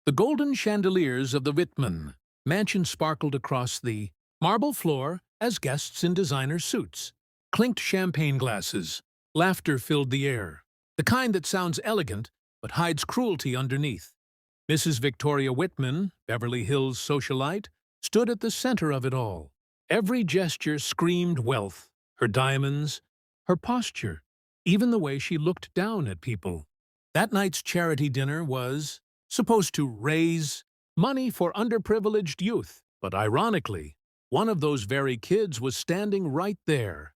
The golden chandeliers of the Whitman mansion sparkled across the marble floor as guests in designer suits. Clinked champagne glasses. Laughter filled the air, the kind that sounds elegant but hides cruelty underneath. Mrs. Victoria Whitman, Beverly Hills socialite, stood at the center of it all. Every gesture screamed wealth, her diamonds, her posture, even the way she looked down at people. That night's charity dinner was supposed to raise money for underprivileged youth, but ironically, one of those very kids was standing right there,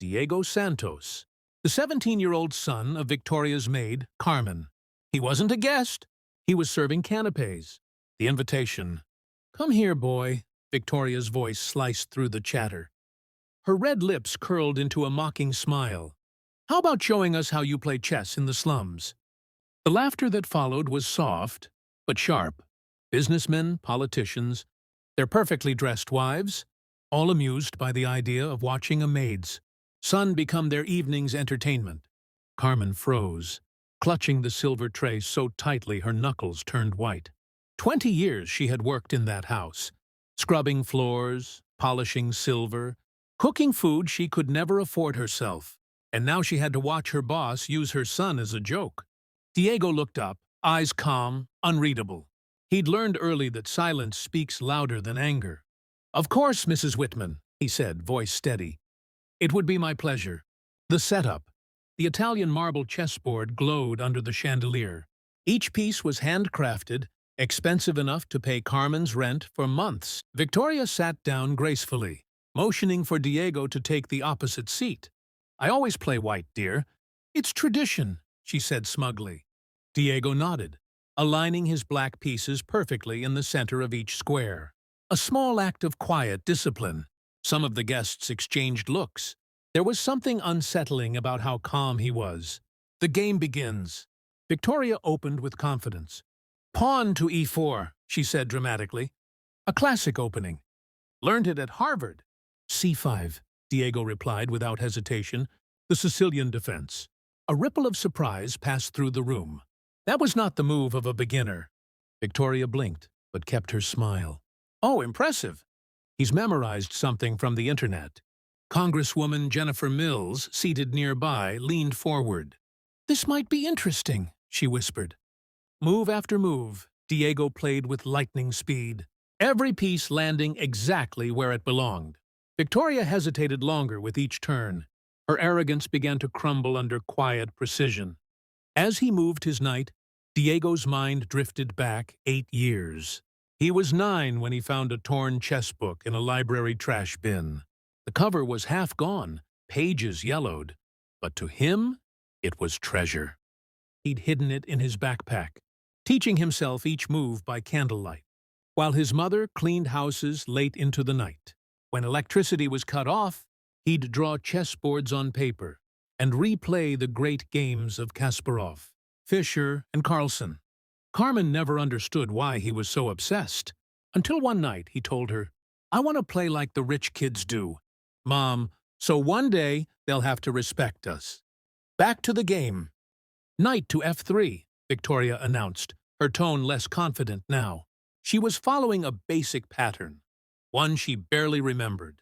Diego Santos, the 17-year-old son of Victoria's maid, Carmen. He wasn't a guest. He was serving canapes. The invitation. "Come here, boy," Victoria's voice sliced through the chatter. Her red lips curled into a mocking smile. "How about showing us how you play chess in the slums?" The laughter that followed was soft, but sharp. Businessmen, politicians, their perfectly dressed wives, all amused by the idea of watching a maid's son become their evening's entertainment. Carmen froze, clutching the silver tray so tightly her knuckles turned white. 20 years she had worked in that house, scrubbing floors, polishing silver, cooking food she could never afford herself, and now she had to watch her boss use her son as a joke. Diego looked up, eyes calm, unreadable. He'd learned early that silence speaks louder than anger. "Of course, Mrs. Whitman," he said, voice steady. "It would be my pleasure." The setup. The Italian marble chessboard glowed under the chandelier. Each piece was handcrafted, expensive enough to pay Carmen's rent for months. Victoria sat down gracefully, motioning for Diego to take the opposite seat. "I always play white, dear. It's tradition," she said smugly. Diego nodded, aligning his black pieces perfectly in the center of each square. A small act of quiet discipline. Some of the guests exchanged looks. There was something unsettling about how calm he was. "The game begins." Victoria opened with confidence. "Pawn to e4, she said dramatically. "A classic opening. Learned it at Harvard." "C5, Diego replied without hesitation, "the Sicilian defense." A ripple of surprise passed through the room. That was not the move of a beginner. Victoria blinked, but kept her smile. "Oh, impressive. He's memorized something from the internet." Congresswoman Jennifer Mills, seated nearby, leaned forward. "This might be interesting," she whispered. Move after move, Diego played with lightning speed, every piece landing exactly where it belonged. Victoria hesitated longer with each turn. Her arrogance began to crumble under quiet precision. As he moved his knight, Diego's mind drifted back 8 years. He was 9 when he found a torn chessbook in a library trash bin. The cover was half gone, pages yellowed, but to him, it was treasure. He'd hidden it in his backpack, teaching himself each move by candlelight, while his mother cleaned houses late into the night. When electricity was cut off, he'd draw chessboards on paper and replay the great games of Kasparov, Fischer, and Carlsen. Carmen never understood why he was so obsessed, until one night he told her, "I want to play like the rich kids do, Mom, so one day they'll have to respect us." Back to the game. "Knight to f3, Victoria announced, her tone less confident now. She was following a basic pattern, one she barely remembered.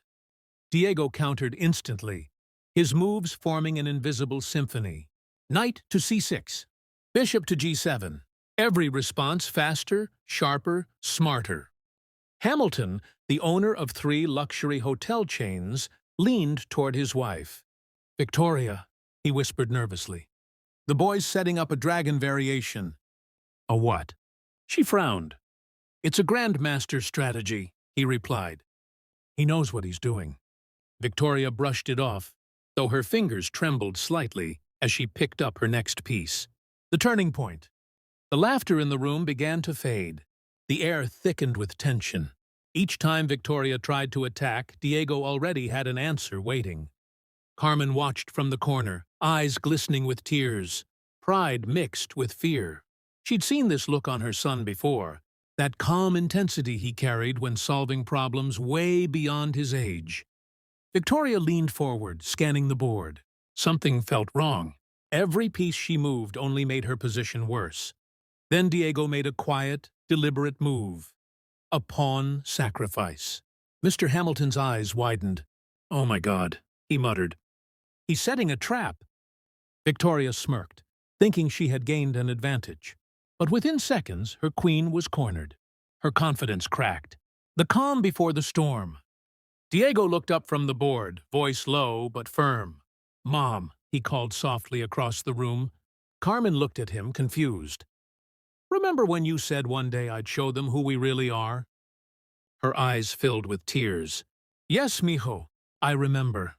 Diego countered instantly, his moves forming an invisible symphony. Knight to c6, bishop to g7. Every response faster, sharper, smarter. Hamilton, the owner of 3 luxury hotel chains, leaned toward his wife. "Victoria," he whispered nervously. "The boy's setting up a dragon variation." "A what?" She frowned. "It's a grandmaster strategy," he replied. "He knows what he's doing." Victoria brushed it off, though her fingers trembled slightly as she picked up her next piece. The turning point. The laughter in the room began to fade. The air thickened with tension. Each time Victoria tried to attack, Diego already had an answer waiting. Carmen watched from the corner, eyes glistening with tears, pride mixed with fear. She'd seen this look on her son before, that calm intensity he carried when solving problems way beyond his age. Victoria leaned forward, scanning the board. Something felt wrong. Every piece she moved only made her position worse. Then Diego made a quiet, deliberate move. A pawn sacrifice. Mr. Hamilton's eyes widened. "Oh my God," he muttered. "He's setting a trap." Victoria smirked, thinking she had gained an advantage. But within seconds, her queen was cornered. Her confidence cracked. The calm before the storm. Diego looked up from the board, voice low but firm. "Mom," he called softly across the room. Carmen looked at him, confused. "Remember when you said one day I'd show them who we really are?" Her eyes filled with tears. "Yes, mijo, I remember."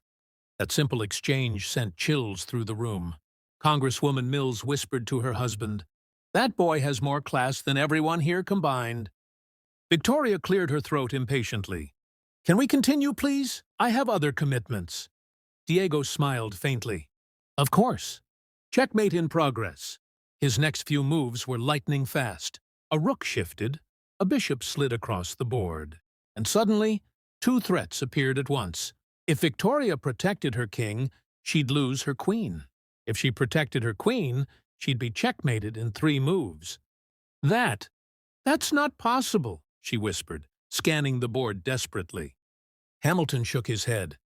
That simple exchange sent chills through the room. Congresswoman Mills whispered to her husband, "That boy has more class than everyone here combined." Victoria cleared her throat impatiently. "Can we continue, please? I have other commitments." Diego smiled faintly. "Of course." Checkmate in progress. His next few moves were lightning fast. A rook shifted, a bishop slid across the board. And suddenly, two threats appeared at once. If Victoria protected her king, she'd lose her queen. If she protected her queen, she'd be checkmated in 3 moves. That's not possible," she whispered, scanning the board desperately. Hamilton shook his head.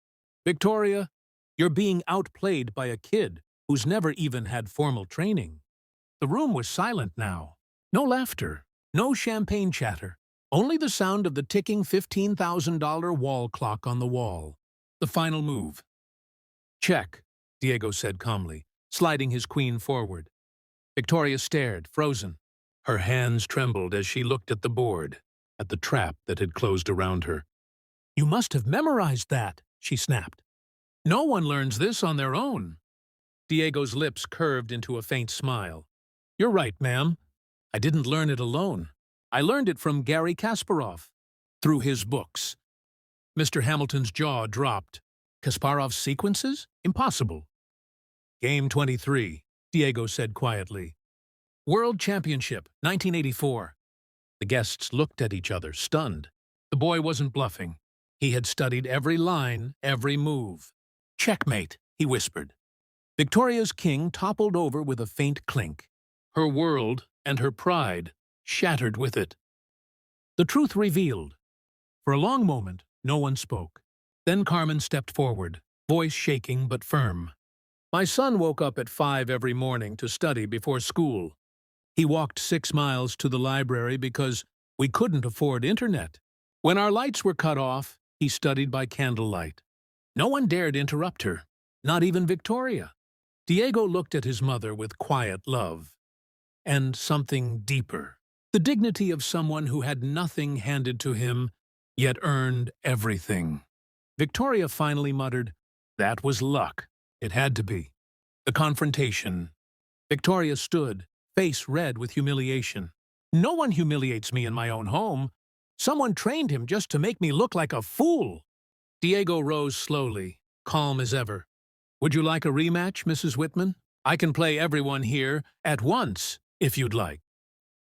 "Victoria, you're being outplayed by a kid who's never even had formal training." The room was silent now. No laughter, no champagne chatter, only the sound of the ticking $15,000 wall clock on the wall. The final move. "Check," Diego said calmly, sliding his queen forward. Victoria stared, frozen. Her hands trembled as she looked at the board, at the trap that had closed around her. "You must have memorized that," she snapped. "No one learns this on their own." Diego's lips curved into a faint smile. "You're right, ma'am. I didn't learn it alone. I learned it from Garry Kasparov, through his books." Mr. Hamilton's jaw dropped. "Kasparov's sequences? Impossible." "Game 23, Diego said quietly. "World Championship, 1984. The guests looked at each other, stunned. The boy wasn't bluffing. He had studied every line, every move. "Checkmate," he whispered. Victoria's king toppled over with a faint clink. Her world and her pride shattered with it. The truth revealed. For a long moment, no one spoke. Then Carmen stepped forward, voice shaking but firm. "My son woke up at 5 every morning to study before school. He walked 6 miles to the library because we couldn't afford internet. When our lights were cut off, he studied by candlelight. No one dared interrupt her, not even Victoria." Diego looked at his mother with quiet love. And something deeper. The dignity of someone who had nothing handed to him, yet earned everything. Victoria finally muttered, "That was luck. It had to be." The confrontation. Victoria stood, face red with humiliation. "No one humiliates me in my own home. Someone trained him just to make me look like a fool." Diego rose slowly, calm as ever. "Would you like a rematch, Mrs. Whitman? I can play everyone here at once, if you'd like."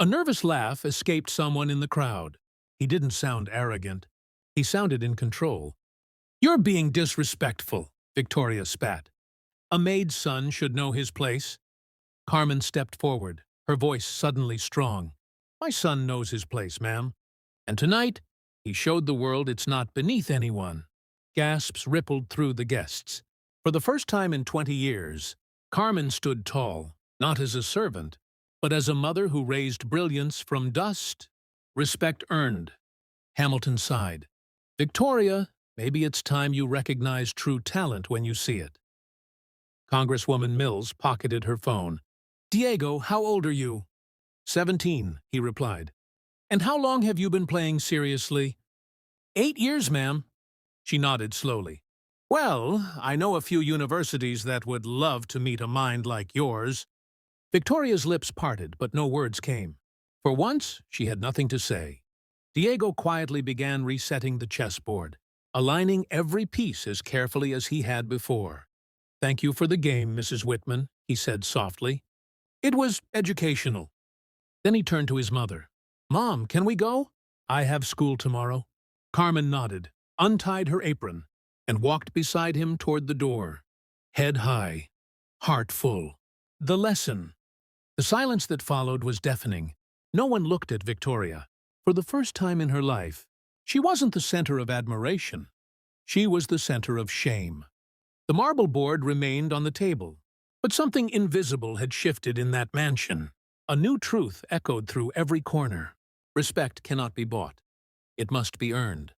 A nervous laugh escaped someone in the crowd. He didn't sound arrogant. He sounded in control. "You're being disrespectful," Victoria spat. "A maid's son should know his place." Carmen stepped forward, her voice suddenly strong. "My son knows his place, ma'am. And tonight, he showed the world it's not beneath anyone." Gasps rippled through the guests. For the first time in 20 years, Carmen stood tall, not as a servant, but as a mother who raised brilliance from dust. Respect earned. Hamilton sighed. "Victoria, maybe it's time you recognize true talent when you see it." Congresswoman Mills pocketed her phone. "Diego, how old are you?" 17, he replied. "And how long have you been playing seriously?" 8 years, ma'am." She nodded slowly. "Well, I know a few universities that would love to meet a mind like yours." Victoria's lips parted, but no words came. For once, she had nothing to say. Diego quietly began resetting the chessboard, aligning every piece as carefully as he had before. "Thank you for the game, Mrs. Whitman," he said softly. "It was educational." Then he turned to his mother. "Mom, can we go? I have school tomorrow." Carmen nodded, untied her apron, and walked beside him toward the door. Head high, heart full. The lesson. The silence that followed was deafening. No one looked at Victoria. For the first time in her life, she wasn't the center of admiration. She was the center of shame. The marble board remained on the table, but something invisible had shifted in that mansion. A new truth echoed through every corner. Respect cannot be bought. It must be earned.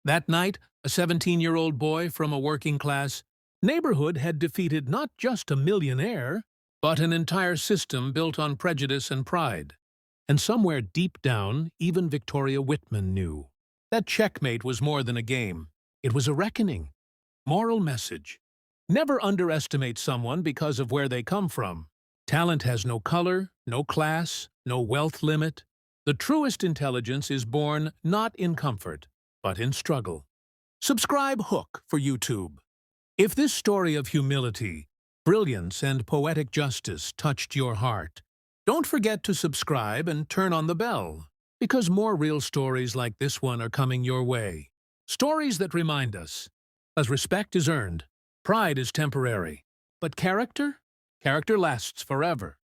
That night, a 17-year-old boy from a working-class neighborhood had defeated not just a millionaire, but an entire system built on prejudice and pride. And somewhere deep down, even Victoria Whitman knew. That checkmate was more than a game. It was a reckoning. Moral message. Never underestimate someone because of where they come from. Talent has no color, no class, no wealth limit. The truest intelligence is born not in comfort, but in struggle. Subscribe Hook for YouTube. If this story of humility, brilliance, and poetic justice touched your heart, don't forget to subscribe and turn on the bell, because more real stories like this one are coming your way. Stories that remind us, as respect is earned, pride is temporary, but character lasts forever.